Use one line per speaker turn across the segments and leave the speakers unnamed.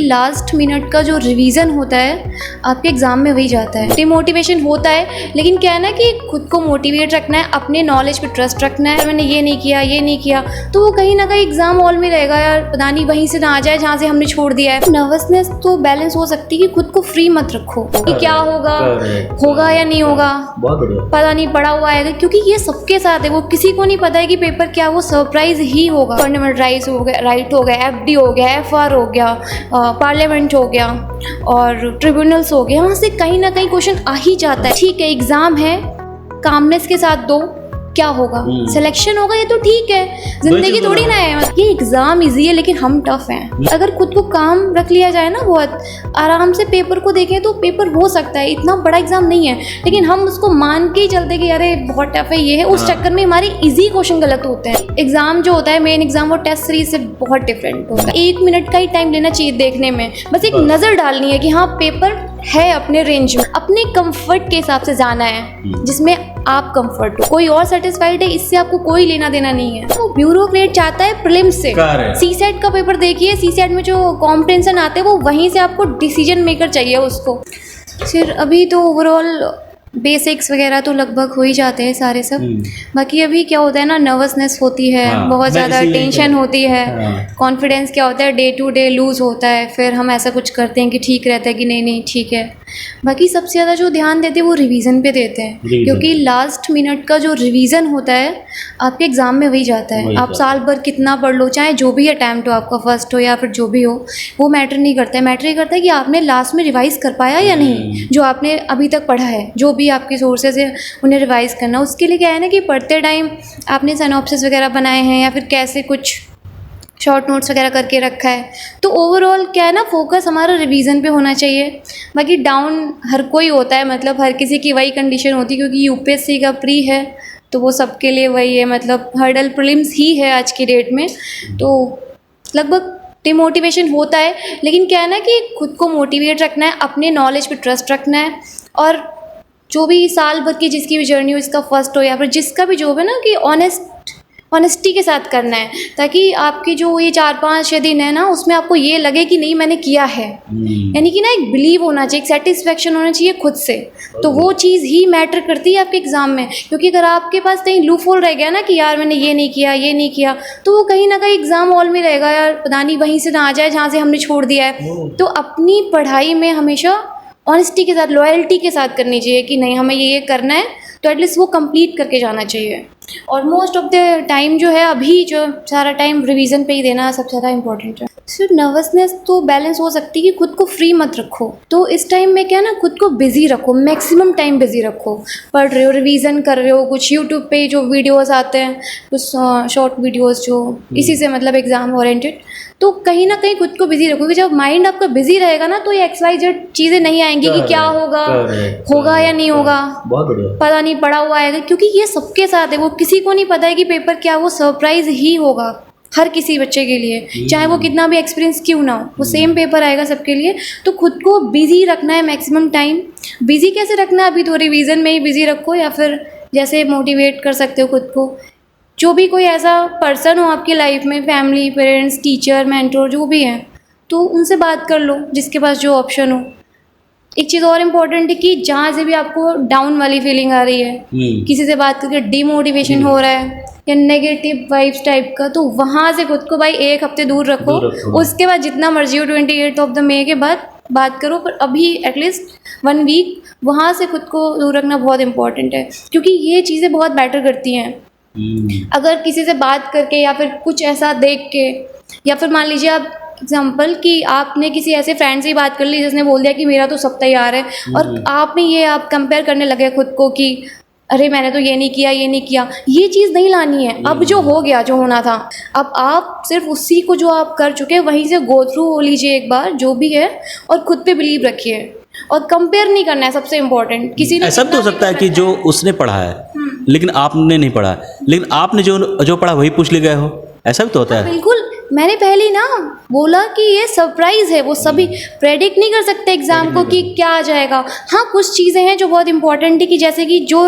Last minute का जो revision होता है आपके एग्ज़ाम में वही जाता है। डिमोटिवेशन होता है, लेकिन क्या है ना कि खुद को मोटिवेट रखना है, अपने नॉलेज पे ट्रस्ट रखना है। मैंने ये नहीं किया तो वो कहीं ना कहीं एग्ज़ाम हॉल में रहेगा, यार पता नहीं वहीं से ना आ जाए जहाँ से हमने छोड़ दिया है। नर्वसनेस तो बैलेंस हो सकती है कि खुद को फ्री मत रखो कि क्या होगा या नहीं होगा, पता नहीं पड़ा हुआ आएगा, क्योंकि ये सबके साथ है। वो किसी को नहीं पता है कि पेपर क्या, वो सरप्राइज ही होगा। फंडामेंटल राइट हो गया, FD हो गया, FR हो गया, पार्लियामेंट हो गया और ट्रिब्यूनल्स हो गए, वहाँ से कहीं ना कहीं क्वेश्चन आ ही जाता है। ठीक है, एग्ज़ाम है, कामनेस के साथ दो, क्या होगा, सिलेक्शन होगा, ये तो ठीक है, जिंदगी थोड़ी ना है। ये एग्जाम इजी है लेकिन हम टफ हैं। अगर खुद को काम रख लिया जाए ना, बहुत आराम से पेपर को देखें तो पेपर हो सकता है, इतना बड़ा एग्जाम नहीं है, लेकिन हम उसको मान के ही चलते कि अरे बहुत टफ है, ये है, उस चक्कर में हमारे इजी क्वेश्चन गलत होते हैं। एग्जाम जो होता है, मेन एग्जाम, वो टेस्ट सीरीज से बहुत डिफरेंट होता है। 1 मिनट का ही टाइम लेना चाहिए देखने में, बस एक नज़र डालनी है कि हाँ पेपर है अपने रेंज में, अपने कंफर्ट के हिसाब से जाना है, जिसमें आप कंफर्ट हो, कोई और सेटिस्फाइड है, इससे आपको कोई लेना देना नहीं है। तो ब्यूरोक्रेट चाहता है प्रीलिम्स से, सीसेट का पेपर देखिए, सीसेट में जो कॉम्प्रिहेंशन आते हैं वो वहीं से आपको डिसीजन मेकर चाहिए उसको। फिर अभी तो ओवरऑल बेसिक्स वगैरह तो लगभग हो ही जाते हैं सारे सब। बाकी अभी क्या होता है ना, नर्वसनेस होती है, बहुत ज़्यादा टेंशन होती है, कॉन्फिडेंस क्या होता है डे टू डे लूज़ होता है, फिर हम ऐसा कुछ करते हैं कि ठीक रहता है कि नहीं ठीक है। बाकी सबसे ज़्यादा जो ध्यान देते हैं वो रिवीजन पे देते हैं, क्योंकि लास्ट मिनट का जो रिवीजन होता है आपके एग्ज़ाम में वही जाता है। आप साल भर कितना पढ़ लो, चाहे जो भी अटैम्प्ट हो, आपका फर्स्ट हो या फिर जो भी हो, वो मैटर नहीं करता है। मैटर ये करता है कि आपने लास्ट में रिवाइज कर पाया या नहीं, जो आपने अभी तक पढ़ा है, जो भी आपके सोर्सेज है उन्हें रिवाइज करना। उसके लिए क्या है ना कि पढ़ते टाइम आपने सिनॉप्सिस वगैरह बनाए हैं या फिर कैसे कुछ शॉर्ट नोट्स वगैरह करके रखा है, तो ओवरऑल क्या है ना, फोकस हमारा रिवीजन पे होना चाहिए। बाकी डाउन हर कोई होता है, मतलब हर किसी की वही कंडीशन होती है, क्योंकि यूपीएससी का प्री है तो वो सबके लिए वही है, मतलब हर्डल प्रीलिम्स ही है आज की डेट में। तो लगभग डिमोटिवेशन होता है, लेकिन क्या है ना कि खुद को मोटिवेट रखना है, अपने नॉलेज पे ट्रस्ट रखना है, और जो भी साल भर की जिसकी भी जर्नी हो, इसका फर्स्ट हो या फिर जिसका भी जॉब है ना, कि ऑनेस्टी के साथ करना है, ताकि आपकी जो ये 4-5 दिन है ना, उसमें आपको ये लगे कि नहीं मैंने किया है, यानी कि ना एक बिलीव होना चाहिए, एक सेटिस्फेक्शन होना चाहिए खुद से। तो वो चीज़ ही मैटर करती है आपके एग्ज़ाम में, क्योंकि अगर आपके पास कहीं लूप होल रह गया ना कि यार मैंने ये नहीं किया, तो वो कहीं ना कहीं एग्ज़ाम हॉल में रहेगा, यार पता नहीं वहीं से ना आ जाए जहाँ से हमने छोड़ दिया है। तो अपनी पढ़ाई में हमेशा ऑनेस्टी के साथ, लॉयल्टी के साथ करनी चाहिए कि नहीं हमें ये करना है, तो एटलीस्ट वो कंप्लीट करके जाना चाहिए। और मोस्ट ऑफ द टाइम जो है, अभी जो सारा टाइम रिवीजन पे ही देना सबसे ज़्यादा इंपॉर्टेंट है। सिर्फ नर्वसनेस तो बैलेंस हो सकती है कि खुद को फ्री मत रखो। तो इस टाइम में क्या ना, खुद को बिजी रखो, मैक्सिमम टाइम बिजी रखो। पढ़ रहे हो, रिवीजन कर रहे हो, कुछ यूट्यूब पे जो वीडियोस आते हैं, कुछ शॉर्ट वीडियोस जो इसी से मतलब एग्ज़ाम ओरिएंटेड, तो कहीं ना कहीं खुद को बिजी रखोगे। जब माइंड आपका बिजी रहेगा ना, तो ये XYZ चीज़ें नहीं आएंगी कि क्या होगा या नहीं होगा, पता नहीं पड़ा हुआ आएगा, क्योंकि ये सबके साथ है। वो किसी को नहीं पता है कि पेपर क्या, वो सरप्राइज ही होगा हर किसी बच्चे के लिए, चाहे वो कितना भी एक्सपीरियंस क्यों ना हो, वो सेम पेपर आएगा सबके लिए। तो खुद को बिजी रखना है मैक्सिमम टाइम। बिजी कैसे रखना है, अभी तो रिवीजन में ही बिजी रखो, या फिर जैसे मोटिवेट कर सकते हो खुद को, जो भी कोई ऐसा पर्सन हो आपकी लाइफ में, फैमिली, पेरेंट्स, टीचर, मेंटोर जो भी हैं, तो उनसे बात कर लो जिसके पास जो ऑप्शन हो। एक चीज़ और इम्पोर्टेंट है कि जहाँ से भी आपको डाउन वाली फीलिंग आ रही है, किसी से बात करके डिमोटिवेशन हो रहा है या नेगेटिव वाइब्स टाइप का, तो वहाँ से खुद को भाई 1 हफ्ते दूर रखो। उसके बाद जितना मर्जी हो 28 मई के बाद बात करो, पर अभी एटलीस्ट 1 वीक वहाँ से खुद को दूर रखना बहुत इंपॉर्टेंट है, क्योंकि ये चीज़ें बहुत मैटर करती हैं। अगर किसी से बात करके या फिर कुछ ऐसा देख के, या फिर मान लीजिए आप एग्जाम्पल कि आपने किसी ऐसे फ्रेंड से ही बात कर ली जिसने बोल दिया कि मेरा तो सब तैयार है, और आपने ये आप कंपेयर करने लगे खुद को कि अरे मैंने तो ये नहीं किया, ये चीज़ नहीं लानी है। अब जो हो गया, जो होना था, अब आप सिर्फ उसी को जो आप कर चुके हैं वहीं से गो थ्रू हो लीजिए एक बार, जो भी है, और खुद पे बिलीव रखिए, और कंपेयर नहीं करना है सबसे इम्पोर्टेंट। किसी ने
ऐसा भी तो हो सकता है कि जो उसने पढ़ा है लेकिन आपने नहीं पढ़ा, लेकिन आपने जो पढ़ा वही पूछ ले गए हो, ऐसा भी तो होता है।
बिल्कुल, मैंने पहले ही ना बोला कि ये सरप्राइज़ है, वो सभी प्रेडिक्ट नहीं कर सकते एग्ज़ाम को कि क्या आ जाएगा। हाँ, कुछ चीज़ें हैं जो बहुत इंपॉर्टेंट है कि जैसे कि जो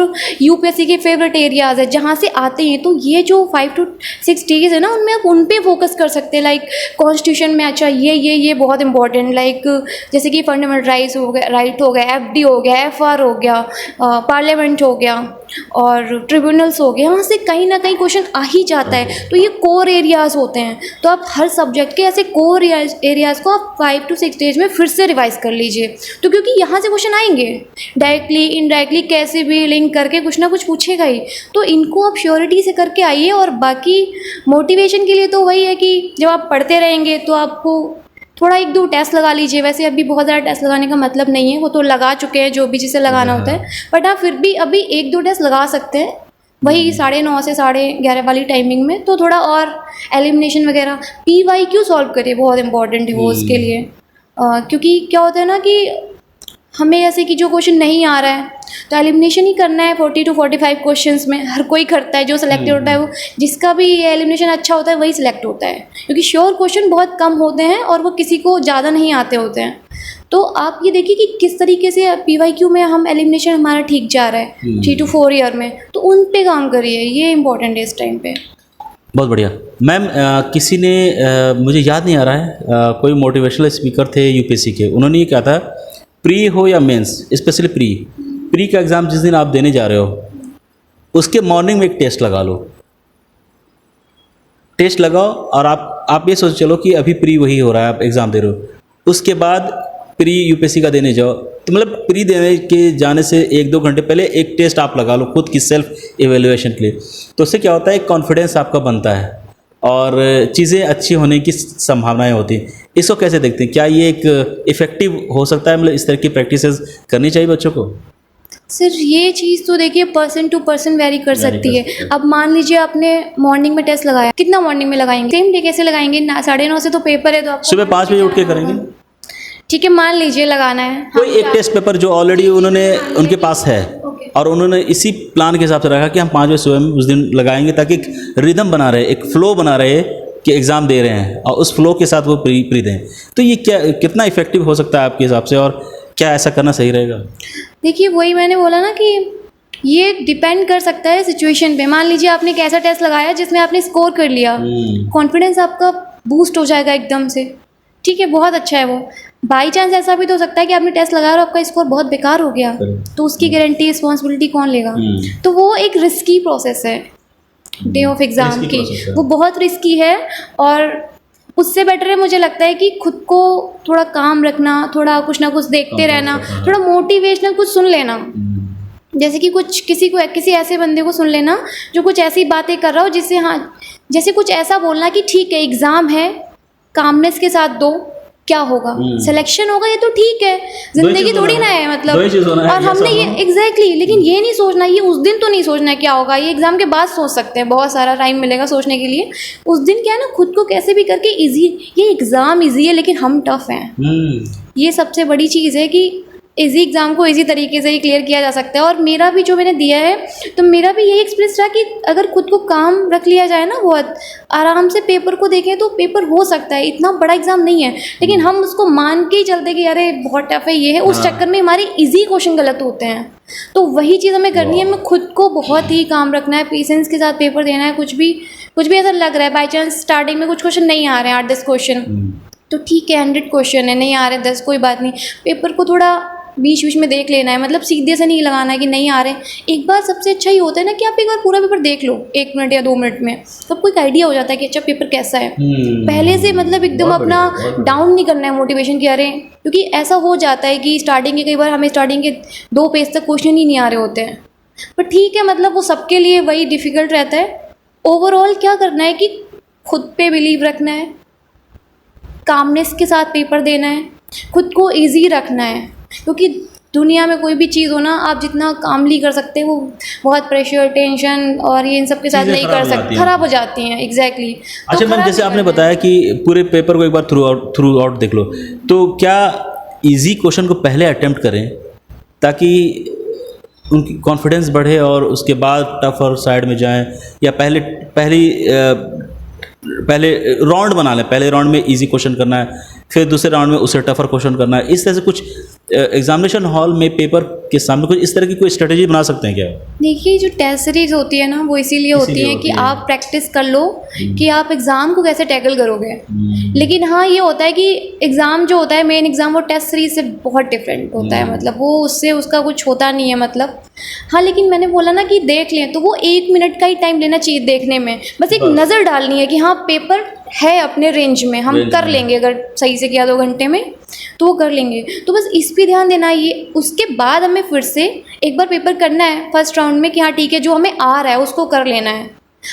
यूपीएससी के फेवरेट एरियाज़ है जहाँ से आते हैं, तो ये जो 5 to 6 डेज है ना, उनमें आप उन पे फोकस कर सकते हैं। लाइक कॉन्स्टिट्यूशन में अच्छा ये बहुत इंपॉर्टेंट, लाइक जैसे कि फंडामेंटल राइट हो गया, एफडी हो गया, एफआर हो गया, पार्लियामेंट हो गया और ट्रिब्यूनल्स हो गए, यहाँ से कहीं ना कहीं क्वेश्चन आ ही जाता है। तो ये कोर एरियाज़ होते हैं, तो आप हर सब्जेक्ट के ऐसे कोर एरियाज़ को आप 5 to 6 डेज में फिर से रिवाइज कर लीजिए। तो क्योंकि यहाँ से क्वेश्चन आएंगे डायरेक्टली इनडायरेक्टली, कैसे भी लिंक करके कुछ ना कुछ पूछेगा ही, तो इनको आप श्योरिटी से करके आइए। और बाकी मोटिवेशन के लिए तो वही है कि जब आप पढ़ते रहेंगे तो आपको थोड़ा 1-2 टेस्ट लगा लीजिए। वैसे अभी बहुत ज़्यादा टेस्ट लगाने का मतलब नहीं है, वो तो लगा चुके हैं जो भी जिसे लगाना होता है, बट आप फिर भी अभी 1-2 टेस्ट लगा सकते हैं वही 9:30 से 11:30 वाली टाइमिंग में। तो थोड़ा और एलिमिनेशन वगैरह, PYQ सॉल्व करिए, बहुत इंपॉर्टेंट है वो उसके लिए। क्योंकि क्या होता है ना कि हमें जैसे कि जो क्वेश्चन नहीं आ रहा है तो एलिमिनेशन ही करना है 40 to 45 क्वेश्चंस में। हर कोई करता है, जो सिलेक्टेड होता है वो, जिसका भी एलिमिनेशन अच्छा होता है वही सिलेक्ट होता है, क्योंकि श्योर क्वेश्चन बहुत कम होते हैं और वो किसी को ज़्यादा नहीं आते होते हैं। तो आप ये देखिए कि किस तरीके से PYQ में हम एलिमिनेशन हमारा ठीक जा रहा है 3 to 4 ईयर में, तो उन पे काम करिए, ये इंपॉर्टेंट है इस टाइम पे।
बहुत बढ़िया मैम। किसी ने मुझे याद नहीं आ रहा है, कोई मोटिवेशनल स्पीकर थे यूपीएससी के, उन्होंने ये कहा था प्री हो या मेंस, स्पेशली प्री का एग्ज़ाम जिस दिन आप देने जा रहे हो उसके मॉर्निंग में एक टेस्ट लगा लो, टेस्ट लगाओ और आप ये सोच चलो कि अभी प्री वही हो रहा है, आप एग्ज़ाम दे रहे हो, उसके बाद प्री यूपीएससी का देने जाओ। तो मतलब प्री देने के जाने से 1-2 घंटे पहले एक टेस्ट आप लगा लो खुद की सेल्फ एवेल्युएशन के लिए। तो उससे क्या होता है, एक कॉन्फिडेंस आपका बनता है और चीज़ें अच्छी होने की संभावनाएं होती हैं। इसको कैसे देखते हैं, क्या ये एक इफ़ेक्टिव हो सकता है, मतलब इस तरह की प्रैक्टिसेस करनी चाहिए बच्चों को?
सर ये चीज़ तो देखिए पर्सन टू पर्सन वेरी कर सकती है। अब मान लीजिए आपने मॉर्निंग में टेस्ट लगाया, कितना मॉर्निंग में लगाएंगे, सेम डे कैसे लगाएंगे, 9:30 से तो पेपर है, तो आप
सुबह 5 बजे उठ के करेंगे।
ठीक है, मान लीजिए लगाना है
कोई एक टेस्ट पेपर जो ऑलरेडी उन्होंने उनके पास है और उन्होंने इसी प्लान के हिसाब से रखा कि हम 5 बजे सुबह में उस दिन लगाएंगे, ताकि एक रिदम बना रहे, एक फ्लो बना रहे कि एग्ज़ाम दे रहे हैं और उस फ्लो के साथ वो प्री दें। तो ये क्या कितना इफेक्टिव हो सकता है आपके हिसाब से, और क्या ऐसा करना सही रहेगा?
देखिए वही मैंने बोला ना कि ये डिपेंड कर सकता है सिचुएशन पे। मान लीजिए आपने एक ऐसा टेस्ट लगाया जिसमें आपने स्कोर कर लिया, कॉन्फिडेंस आपका बूस्ट हो जाएगा एकदम से, ठीक है, बहुत अच्छा है वो। बाई चांस ऐसा भी तो हो सकता है कि आपने टेस्ट लगाया और आपका स्कोर बहुत बेकार हो गया, तो उसकी गारंटी रिस्पॉन्सिबिलिटी कौन लेगा? तो वो एक रिस्की प्रोसेस है डे ऑफ एग्ज़ाम की, वो बहुत रिस्की है। और उससे बेटर है मुझे लगता है कि खुद को थोड़ा काम रखना, थोड़ा कुछ ना कुछ देखते रहना, थोड़ा मोटिवेशनल कुछ सुन लेना, जैसे कि कुछ किसी ऐसे बंदे को सुन लेना जो कुछ ऐसी बातें कर रहा हो जिससे, हाँ, जैसे कुछ ऐसा बोलना कि ठीक है एग्ज़ाम है, कामनेस के साथ दो, क्या होगा, सिलेक्शन होगा, ये तो ठीक है, जिंदगी थोड़ी ना है मतलब। और हमने ये एग्जैक्टली, लेकिन ये नहीं सोचना, ये उस दिन तो नहीं सोचना है क्या होगा, ये एग्जाम के बाद सोच सकते हैं, बहुत सारा टाइम मिलेगा सोचने के लिए। उस दिन क्या है ना, खुद को कैसे भी करके इजी, ये एग्जाम इजी है लेकिन हम टफ हैं, ये सबसे बड़ी चीज़ है कि इजी एग्ज़ाम को इजी तरीके से ही क्लियर किया जा सकता है। और मेरा भी जो मैंने दिया है, तो मेरा भी यही एक्सपीरियंस रहा कि अगर खुद को काम रख लिया जाए ना, बहुत आराम से पेपर को देखें तो पेपर हो सकता है, इतना बड़ा एग्ज़ाम नहीं है, लेकिन हम उसको मान के ही चलते कि अरे बहुत टफ है, ये है, उस चक्कर में हमारे ईजी क्वेश्चन गलत होते हैं। तो वही चीज़ हमें करनी है, हमें खुद को बहुत ही काम रखना है, पेशेंस के साथ पेपर देना है। कुछ भी ऐसा लग रहा है बाई चांस स्टार्टिंग में कुछ क्वेश्चन नहीं आ रहे हैं, 8-10 क्वेश्चन, तो ठीक है, 100 क्वेश्चन है, नहीं आ रहे 10, कोई बात नहीं, पेपर को थोड़ा बीच में देख लेना है, मतलब सीधे से नहीं लगाना है कि नहीं आ रहे। एक बार सबसे अच्छा ही होता है ना कि आप एक बार पूरा पेपर देख लो 1 मिनट या 2 मिनट में, तो आपको एक आइडिया हो जाता है कि अच्छा पेपर कैसा है। पहले से मतलब एकदम अपना डाउन नहीं करना है मोटिवेशन की, अरे, क्योंकि ऐसा हो जाता है कि स्टार्टिंग के, कई बार हमें स्टार्टिंग के 2 पेज तक क्वेश्चन ही नहीं आ रहे होते हैं, पर ठीक है, मतलब वो सबके लिए वही डिफ़िकल्ट रहता है। ओवरऑल क्या करना है कि खुद पे बिलीव रखना है, कामनेस के साथ पेपर देना है, खुद को ईजी रखना है, क्योंकि दुनिया में कोई भी चीज़ हो ना, आप जितना कामली कर सकते हैं, वो बहुत प्रेशर, टेंशन और ये इन सब के साथ नहीं कर सकते, ख़राब हो जाती हैं। एग्जैक्टली।
अच्छा मैम, जैसे आपने बताया कि पूरे पेपर को एक बार थ्रू आउट देख लो, तो क्या इजी क्वेश्चन को पहले अटेम्प्ट करें ताकि उनकी कॉन्फिडेंस बढ़े और उसके बाद टफ और साइड में जाएं, या पहली पहले राउंड बना लें, पहले राउंड में इजी क्वेश्चन करना है, फिर दूसरे राउंड में उससे टफर क्वेश्चन करना है, इस तरह से कुछ एग्जामिनेशन हॉल में पेपर के सामने कुछ इस तरह की कोई स्ट्रेटजी बना सकते हैं क्या?
देखिए, जो टेस्ट सीरीज होती है ना, वो इसीलिए होती है कि आप प्रैक्टिस कर लो कि आप एग्ज़ाम को कैसे टैकल करोगे। लेकिन हाँ, ये होता है कि एग्ज़ाम जो होता है, मेन एग्ज़ाम, वो टेस्ट सीरीज से बहुत डिफरेंट होता है, मतलब वो उससे उसका कुछ होता नहीं है मतलब। हाँ, लेकिन मैंने बोला ना कि देख लें, तो वो 1 मिनट का ही टाइम लेना चाहिए देखने में, बस एक नज़र डालनी है कि हाँ पेपर है अपने रेंज में, हम कर लेंगे, अगर सही से किया 2 घंटे में तो वो कर लेंगे। तो बस इस पे ध्यान देना है। उसके बाद हमें फिर से एक बार पेपर करना है फर्स्ट राउंड में कि हाँ ठीक है, जो हमें आ रहा है उसको कर लेना है।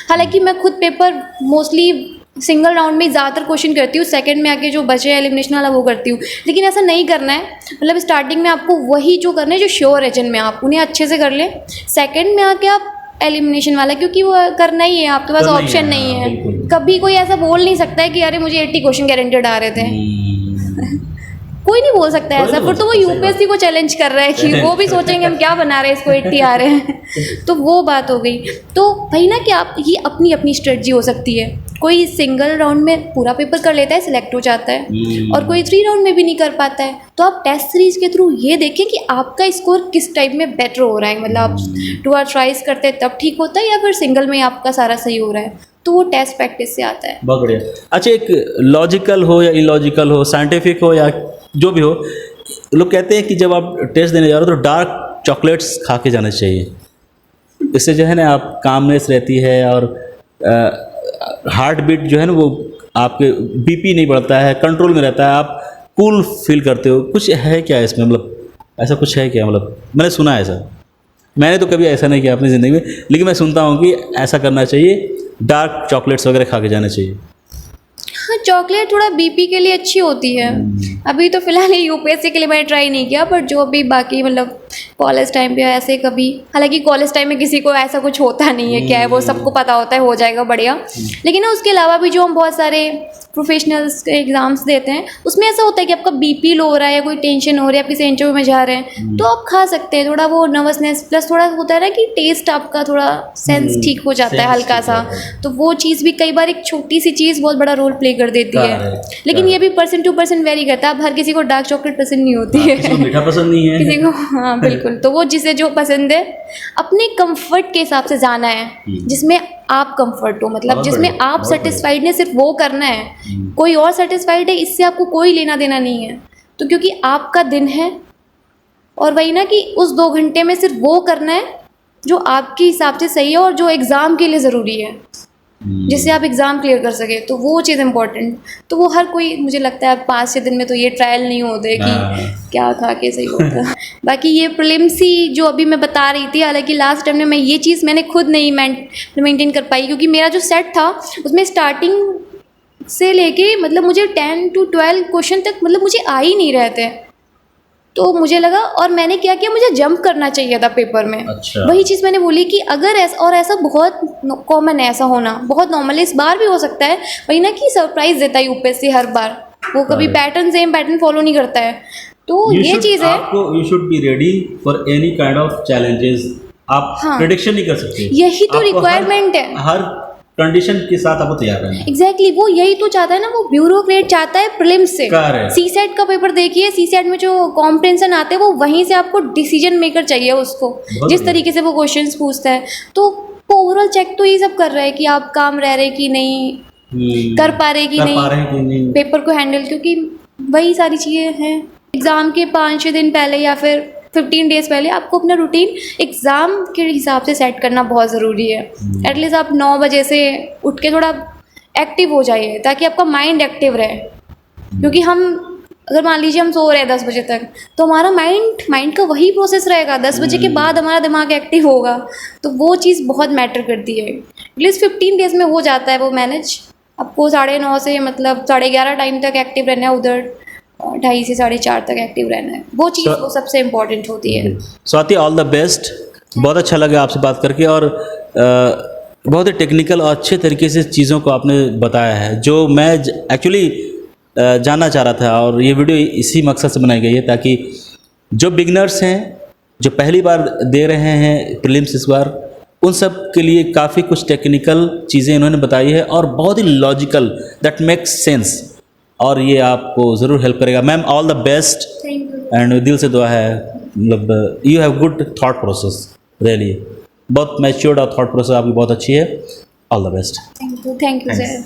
हालांकि मैं खुद पेपर मोस्टली सिंगल राउंड में ज़्यादातर क्वेश्चन करती हूँ, सेकंड में आके जो बचे एलिमिनेशन वाला वो करती हूँ, लेकिन ऐसा नहीं करना है। मतलब स्टार्टिंग में आपको वही जो करना है जो श्योर है, जिनमें आप उन्हें अच्छे से कर लें, सेकंड में आके आप एलिमिनेशन वाला, क्योंकि वो करना ही है, आपके पास ऑप्शन नहीं है। कभी कोई ऐसा बोल नहीं सकता है कि अरे मुझे 80 क्वेश्चन गारंटेड आ रहे थे। कोई नहीं बोल सकता है ऐसा, फिर तो वो यूपीएससी को चैलेंज कर रहा है कि वो भी सोचेंगे हम क्या बना रहे हैं, इसको 80 आ रहे हैं। तो वो बात हो गई। तो भाई ना कि आप ये अपनी अपनी स्ट्रेटजी हो सकती है। कोई सिंगल राउंड में पूरा पेपर कर लेता है, सिलेक्ट हो जाता है, और कोई 3 राउंड में भी नहीं कर पाता है। तो आप टेस्ट सीरीज के थ्रू ये देखें कि आपका स्कोर किस टाइप में बेटर हो रहा है, मतलब आप 2 और ट्राइज करते हैं तब ठीक होता है, या फिर सिंगल में आपका सारा सही हो रहा है, तो वो टेस्ट प्रैक्टिस से आता है।
बहुत बढ़िया। अच्छा, एक लॉजिकल हो या इलॉजिकल हो, साइंटिफिक हो या जो भी हो, लोग कहते हैं कि जब आप टेस्ट देने जा रहे हो तो डार्क चॉकलेट्स खा के जाना चाहिए। इससे जो है ना आप कामनेस रहती है, और हार्ट बीट जो है ना वो आपके बीपी नहीं बढ़ता है, कंट्रोल में रहता है, आप कूल फील करते हो। कुछ है क्या इसमें, मतलब ऐसा कुछ है क्या? मतलब मैंने सुना है ऐसा, मैंने तो कभी ऐसा नहीं किया अपनी ज़िंदगी में, लेकिन मैं सुनता हूँ कि ऐसा करना चाहिए, डार्क चॉकलेट्स वगैरह खा के जाना चाहिए।
हाँ, चॉकलेट थोड़ा बीपी के लिए अच्छी होती है। अभी तो फिलहाल ये यूपीएससी के लिए मैंने ट्राई नहीं किया, बट जो अभी बाकी मतलब कॉलेज टाइम पे ऐसे कभी, हालांकि कॉलेज टाइम में किसी को ऐसा कुछ होता नहीं है, क्या है वो सबको पता होता है, हो जाएगा बढ़िया। लेकिन ना उसके अलावा भी जो हम बहुत सारे प्रोफेशनल्स के एग्ज़ाम्स देते हैं, उसमें ऐसा होता है कि आपका बीपी लो हो रहा है या कोई टेंशन हो रही है, आप किसी इंटरव्यू में जा रहे हैं, तो आप खा सकते हैं। थोड़ा वो नर्वसनेस प्लस थोड़ा होता है ना कि टेस्ट आपका थोड़ा सेंस ठीक हो जाता है हल्का सा, तो वो चीज़ भी कई बार, एक छोटी सी चीज़ बहुत बड़ा रोल प्ले कर देती है। लेकिन ये भी पर्सन टू पर्सन वेरी करता है। अब हर किसी को डार्क चॉकलेट पसंद नहीं होती है,
किसी को मीठा पसंद नहीं है,
किसी को, हाँ बिल्कुल। तो वो जिसे जो पसंद है, अपने कंफर्ट के हिसाब से जाना है, जिसमें आप कंफर्ट हो, मतलब जिसमें आप सेटिस्फाइड ने, सिर्फ वो करना है। कोई और सेटिस्फाइड है, इससे आपको कोई लेना देना नहीं है। तो क्योंकि आपका दिन है, और वही ना कि उस 2 घंटे में सिर्फ वो करना है जो आपके हिसाब से सही है और जो एग्ज़ाम के लिए ज़रूरी है, जिससे आप एग्ज़ाम क्लियर कर सके। तो वो चीज़ इंपॉर्टेंट। तो वो हर कोई, मुझे लगता है 5-6 दिन में तो ये ट्रायल नहीं होते कि क्या खा के सही होता। बाकी ये प्रीलिम्स ही जो अभी मैं बता रही थी, हालांकि लास्ट टाइम में मैं ये चीज़ मैंने खुद नहीं मेंटेन कर पाई, क्योंकि मेरा जो सेट था उसमें स्टार्टिंग से लेके मतलब मुझे 10 to 12 क्वेश्चन तक मतलब मुझे आ ही नहीं रहे थे। तो मुझे लगा, और मैंने क्या किया, मुझे जंप करना चाहिए था पेपर में।
अच्छा।
वही चीज़ मैंने बोली कि अगर ऐसा, और ऐसा बहुत कॉमन है, ऐसा होना बहुत नॉर्मल है, इस बार भी हो सकता है। वही ना कि सरप्राइज देता है यूपीएससी हर बार, वो कभी सेम पैटर्न फॉलो नहीं करता है। तो ये चीज़ है,
you should be ready for any kind of challenges. आप प्रेडिक्शन नहीं कर सकते,
यही तो रिक्वायरमेंट है।
हर कंडीशन के साथ आपको तैयार रहना है।
एग्जैक्टली, वो यही तो चाहता है ना, वो ब्यूरोक्रेट चाहता है प्रीलिम्स से। सीसेट का पेपर देखिए, सीसेट में जो कॉम्प्रिहेंशन आते हैं, वो वहीं से आपको डिसीजन मेकर चाहिए उसको, जिस तरीके से वो क्वेश्चंस पूछता है। तो ओवरऑल चेक तो ये सब कर रहा है कि आप काम रह रहे कि नहीं, कर पा रहे कि नहीं पेपर को हैंडल, क्योंकि वही सारी चीज़ें हैं। एग्ज़ाम के 5-6 दिन पहले या फिर 15 डेज़ पहले आपको अपना रूटीन एग्ज़ाम के हिसाब से सेट करना बहुत ज़रूरी है। एटलीस्ट आप 9 बजे से उठ के थोड़ा एक्टिव हो जाइए, ताकि आपका माइंड एक्टिव रहे। क्योंकि हम, अगर मान लीजिए हम सो रहे हैं 10 बजे तक, तो हमारा माइंड का वही प्रोसेस रहेगा, 10 बजे के बाद हमारा दिमाग एक्टिव होगा। तो वो चीज़ बहुत मैटर करती है। एटलीस्ट 15 डेज़ में हो जाता है वो मैनेज। आपको 9:30 से मतलब 11:30 टाइम तक एक्टिव रहना है, उधर 2:30 से 4:30 तक एक्टिव रहना है। वो चीज़ वो सबसे इम्पोर्टेंट होती है।
Swati, all the best. बहुत अच्छा लगा आपसे बात करके, और बहुत ही टेक्निकल और अच्छे तरीके से चीज़ों को आपने बताया है, जो मैं एक्चुअली जानना चाह रहा था। और ये वीडियो इसी मकसद से बनाई गई है, ताकि जो बिगनर्स हैं, जो पहली बार दे रहे हैं प्रीलिम्स इस बार, उन सब के लिए काफ़ी कुछ टेक्निकल चीज़ें इन्होंने बताई है और बहुत ही लॉजिकल, दैट मेक्स सेंस, और ये आपको ज़रूर हेल्प करेगा। Ma'am all the best,
thank you.
And दिल से दुआ है, मतलब you have good thought process, really बहुत मैच्योर्ड और थॉट प्रोसेस आपकी बहुत अच्छी है। All the best.
Thank you sir.